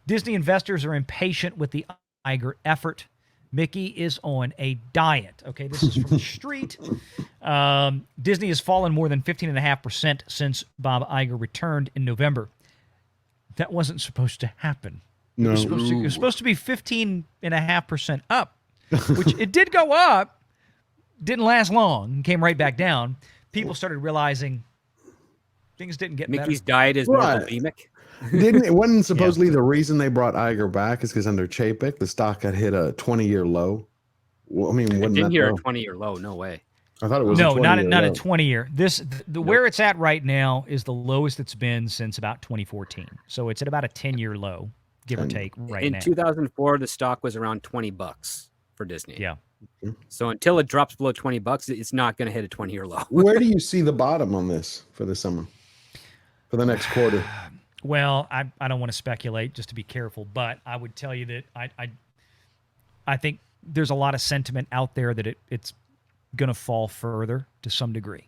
Disney investors are impatient with the Iger effort. Mickey is on a diet. Okay, this is from the street. Disney has fallen more than 15.5% since Bob Iger returned in November. That wasn't supposed to happen. No. It was supposed to be 15.5% up, which it did go up, didn't last long, and came right back down. People started realizing things didn't get Mickey's better. diet is more bulimic. It wasn't supposedly the reason they brought Iger back is because under Chapek, the stock had hit a 20-year low. Well, I mean, I wouldn't didn't that hear go? a 20-year low. No way. I thought it was No, a not 20-year a low. 20-year. Where it's at right now is the lowest it's been since about 2014. So it's at about a 10-year low, give or take, right In now. 2004, the stock was around $20 for Disney. Yeah. So until it drops below $20, it's not going to hit a 20-year low. Where do you see the bottom on this for the summer? For the next quarter? Well, I don't want to speculate, just to be careful, but I would tell you that I think there's a lot of sentiment out there that it's going to fall further to some degree.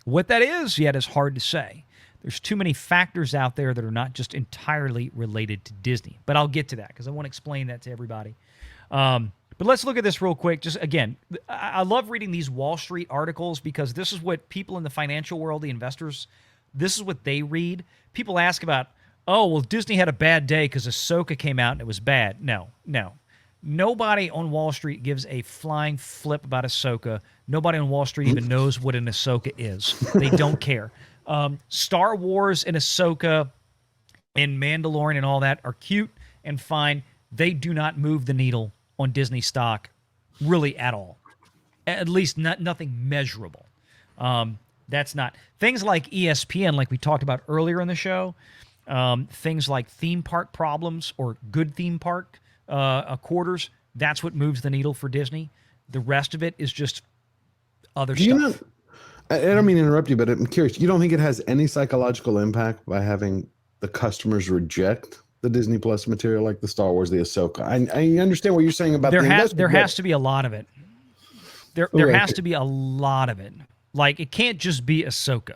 What that is yet is hard to say. There's too many factors out there that are not just entirely related to Disney. But I'll get to that because I want to explain that to everybody. But let's look at this real quick. Just again, I love reading these Wall Street articles because this is what people in the financial world, the investors, this is what they read. People ask about, oh, well, Disney had a bad day because Ahsoka came out and it was bad. No. Nobody on Wall Street gives a flying flip about Ahsoka. Nobody on Wall Street even knows what an Ahsoka is. They don't care. Star Wars and Ahsoka and Mandalorian and all that are cute and fine. They do not move the needle on Disney stock really at all. At least nothing measurable. That's not. Things like ESPN, like we talked about earlier in the show, things like theme park problems or good theme park quarters, that's what moves the needle for Disney. The rest of it is just other stuff. I don't mean to interrupt you, but I'm curious. You don't think it has any psychological impact by having the customers reject the Disney Plus material like the Star Wars, the Ahsoka? I understand what you're saying about there has to be a lot of it. There has to be a lot of it. Like, it can't just be Ahsoka.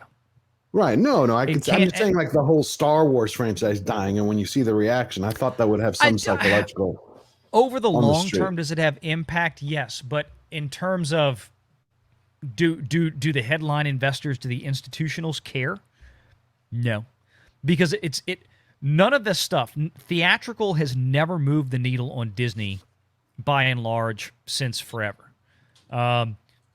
Right. No. I'm just saying, like, the whole Star Wars franchise dying, and when you see the reaction, I thought that would have some psychological. Over the long term, does it have impact? Yes. But in terms of do the headline investors, do the institutionals care? No. Because none of this stuff, theatrical has never moved the needle on Disney by and large since forever.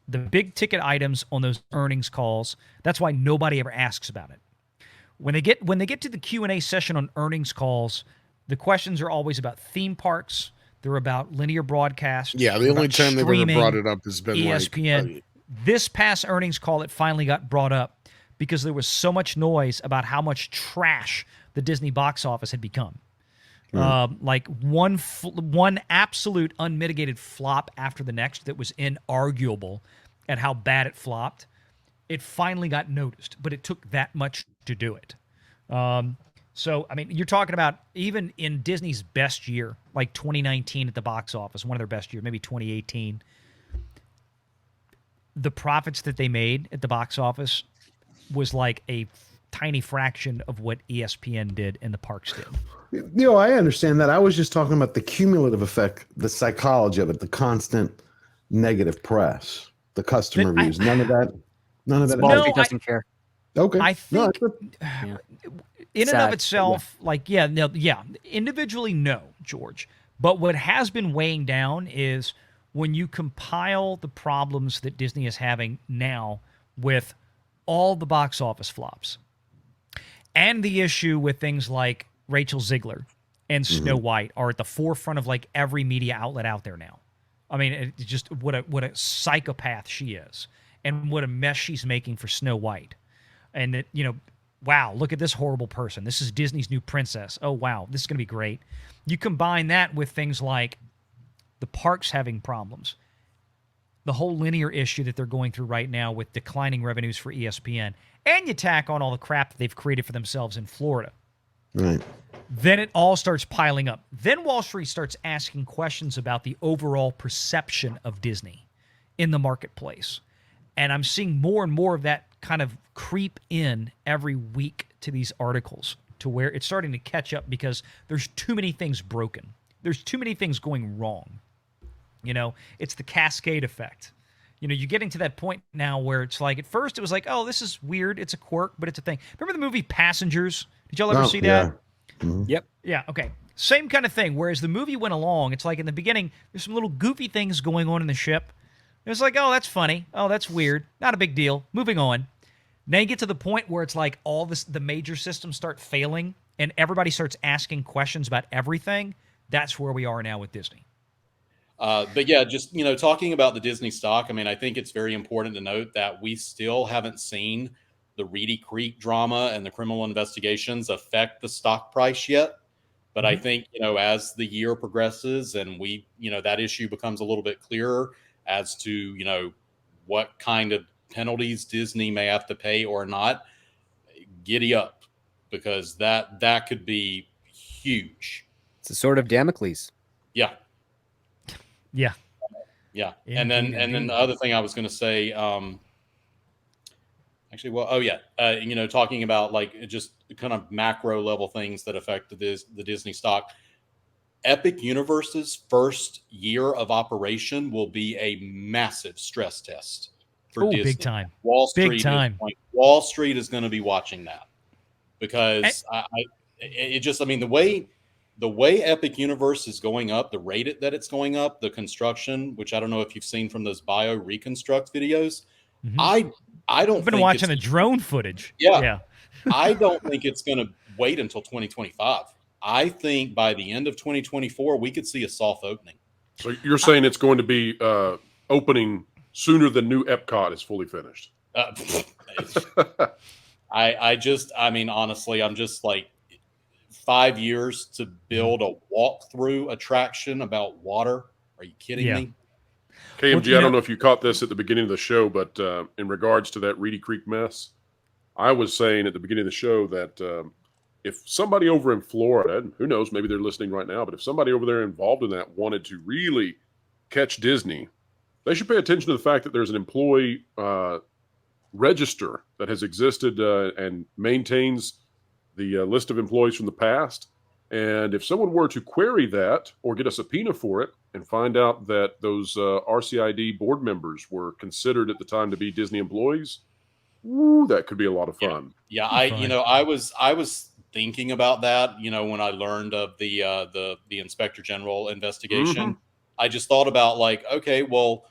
The big ticket items on those earnings calls, that's why nobody ever asks about it. When they get to the Q&A session on earnings calls, the questions are always about theme parks. They're about linear broadcast. Yeah, the only time they've ever brought it up has been ESPN. This past earnings call, it finally got brought up because there was so much noise about how much trash the Disney box office had become. Like one absolute unmitigated flop after the next that was inarguable at how bad it flopped. It finally got noticed, but it took that much to do it. So, I mean, you're talking about even in Disney's best year, like 2019 at the box office, one of their best years, maybe 2018, the profits that they made at the box office was like a tiny fraction of what ESPN did and the parks did. I understand that. I was just talking about the cumulative effect, the psychology of it, the constant negative press, the customer views. None of that. Wall Street doesn't care. Okay. I think in and Sad. of itself, individually, no, George. But what has been weighing down is when you compile the problems that Disney is having now with all the box office flops and the issue with things like Rachel Ziegler and Snow White are at the forefront of like every media outlet out there now. I mean, it's just what a psychopath she is and what a mess she's making for Snow White. And that, wow, look at this horrible person. This is Disney's new princess. Oh, wow, this is going to be great. You combine that with things like the parks having problems, the whole linear issue that they're going through right now with declining revenues for ESPN, and you tack on all the crap that they've created for themselves in Florida. Right. Then it all starts piling up. Then Wall Street starts asking questions about the overall perception of Disney in the marketplace. And I'm seeing more and more of that kind of creep in every week to these articles. to where it's starting to catch up because there's too many things broken. There's too many things going wrong. It's the cascade effect. You're getting to that point now where it's like, at first it was like, oh, this is weird. It's a quirk, but it's a thing. Remember the movie Passengers? Did y'all ever see that? Yeah. Mm-hmm. Yep. Yeah, okay. Same kind of thing. Whereas the movie went along, it's like in the beginning, there's some little goofy things going on in the ship. It was like, oh, that's funny. Oh, that's weird. Not a big deal. Moving on. Now you get to the point where it's like the major systems start failing and everybody starts asking questions about everything. That's where we are now with Disney. But yeah, just, talking about the Disney stock, I mean, I think it's very important to note that we still haven't seen the Reedy Creek drama and the criminal investigations affect the stock price yet. But I think, as the year progresses and that issue becomes a little bit clearer as to, what kind of penalties Disney may have to pay or not, giddy up, because that could be huge. It's a sort of Damocles. Yeah. Yeah. Yeah. Indeed, and then the other thing I was going to say, talking about like just kind of macro level things that affect the Disney stock. Epic Universe's first year of operation will be a massive stress test for Disney. Big time. Wall Street Big time. Wall Street is going to be watching that because the way Epic Universe is going up, the rate that it's going up, the construction, which I don't know if you've seen from those bio reconstruct videos. Mm-hmm. I don't. I've been watching the drone footage. Yeah. I don't think it's going to wait until 2025. I think by the end of 2024, we could see a soft opening. So you're saying it's going to be opening sooner than new Epcot is fully finished? Honestly, I'm just like 5 years to build a walkthrough attraction about water. Are you kidding me? KMG, I don't know if you caught this at the beginning of the show, but in regards to that Reedy Creek mess, I was saying at the beginning of the show that if somebody over in Florida, and who knows, maybe they're listening right now, but if somebody over there involved in that wanted to really catch Disney, they should pay attention to the fact that there's an employee register that has existed and maintains the list of employees from the past. And if someone were to query that or get a subpoena for it and find out that those RCID board members were considered at the time to be Disney employees, that could be a lot of fun. Yeah, I was thinking about that, when I learned of the Inspector General investigation. Mm-hmm. I just thought about like, okay, well,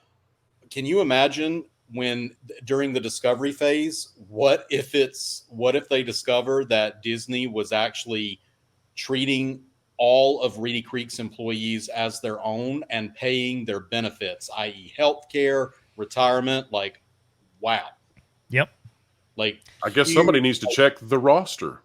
can you imagine when during the discovery phase, what if they discover that Disney was actually treating all of Reedy Creek's employees as their own and paying their benefits, i.e. healthcare, retirement? Like, wow. Yep. Like, I guess somebody needs to check the roster.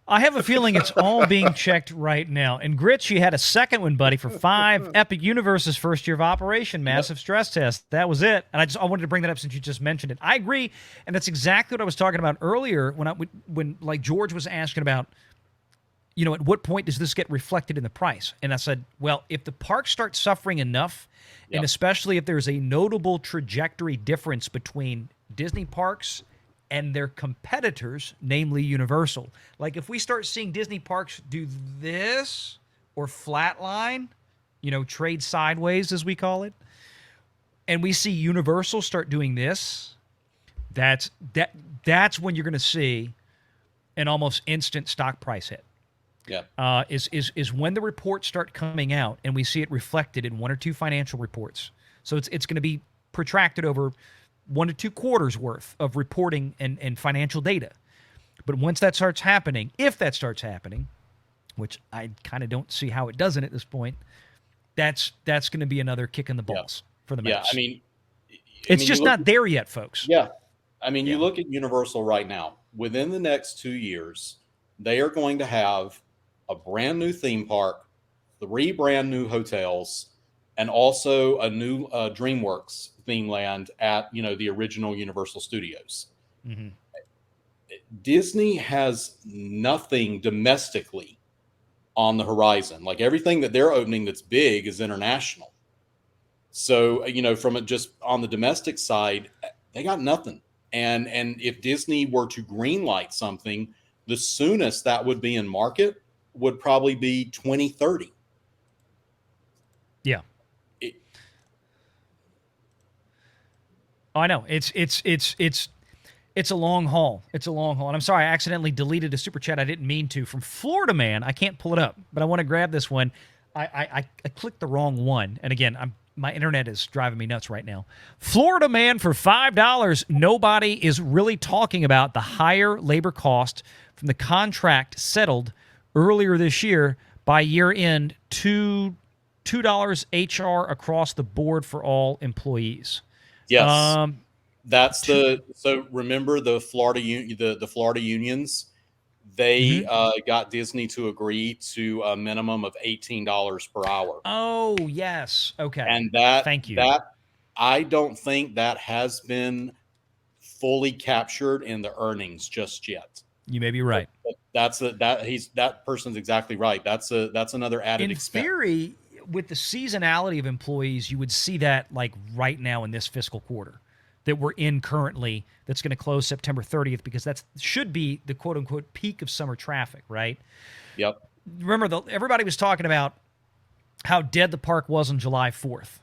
I have a feeling it's all being checked right now. And Grits, you had a second one, buddy, for 5 Epic Universe's first year of operation, massive stress test. That was it. And I wanted to bring that up since you just mentioned it. I agree, and that's exactly what I was talking about earlier when like George was asking about, at what point does this get reflected in the price? And I said, well, if the parks start suffering enough, and especially if there's a notable trajectory difference between Disney parks and their competitors, namely Universal. Like if we start seeing Disney parks do this or flatline, trade sideways as we call it, and we see Universal start doing this, that's when you're going to see an almost instant stock price hit. Yeah. Is when the reports start coming out and we see it reflected in 1 or 2 financial reports. So it's going to be protracted over 1 to 2 quarters worth of reporting and financial data. But once that starts happening, if that starts happening, which I kind of don't see how it doesn't at this point, that's going to be another kick in the balls for the Mets. Yeah, it's just not there yet, folks. Yeah. You look at Universal right now. Within the next 2 years, they are going to have a brand new theme park, 3 brand new hotels, and also a new DreamWorks theme land at, the original Universal Studios. Mm-hmm. Disney has nothing domestically on the horizon. Like everything that they're opening that's big is international. So, from just on the domestic side, they got nothing. And if Disney were to greenlight something, The soonest that would be in market would probably be 2030. Yeah. I know. It's a long haul. It's a long haul. And I'm sorry, I accidentally deleted a super chat. I didn't mean to. From Florida Man, I can't pull it up, but I want to grab this one. I clicked the wrong one. And again, my internet is driving me nuts right now. Florida Man for $5. Nobody is really talking about the higher labor cost from the contract settled earlier this year by year end, $2 HR across the board for all employees. Yes. That's so remember the Florida the Florida unions, they got Disney to agree to a minimum of $18 per hour. Oh, yes. Okay. And thank you. That I don't think that has been fully captured in the earnings just yet. You may be right. But that person's exactly right. That's another added expense. In theory, with the seasonality of employees, you would see that like right now in this fiscal quarter that we're in currently, that's going to close September 30th, because that should be the quote unquote peak of summer traffic, right? Yep. Remember, everybody was talking about how dead the park was on July 4th.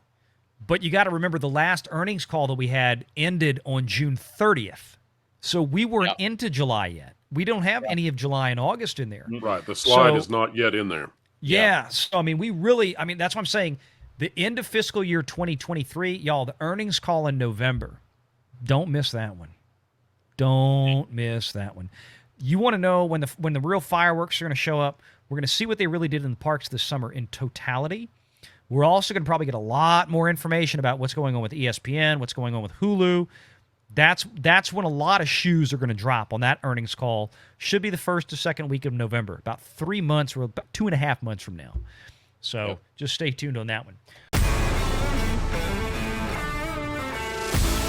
But you got to remember the last earnings call that we had ended on June 30th. So we weren't into July yet. We don't have any of July and August in there. Right. The slide is not yet in there. Yeah. So, I mean, that's what I'm saying. The end of fiscal year 2023, y'all, the earnings call in November. Don't miss that one. Don't miss that one. You want to know when the real fireworks are going to show up. We're going to see what they really did in the parks this summer in totality. We're also going to probably get a lot more information about what's going on with ESPN, what's going on with Hulu. That's when a lot of shoes are going to drop on that earnings call. Should be the first to second week of November, about 3 months or about 2.5 months from now. So just stay tuned on that one.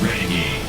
Renegade.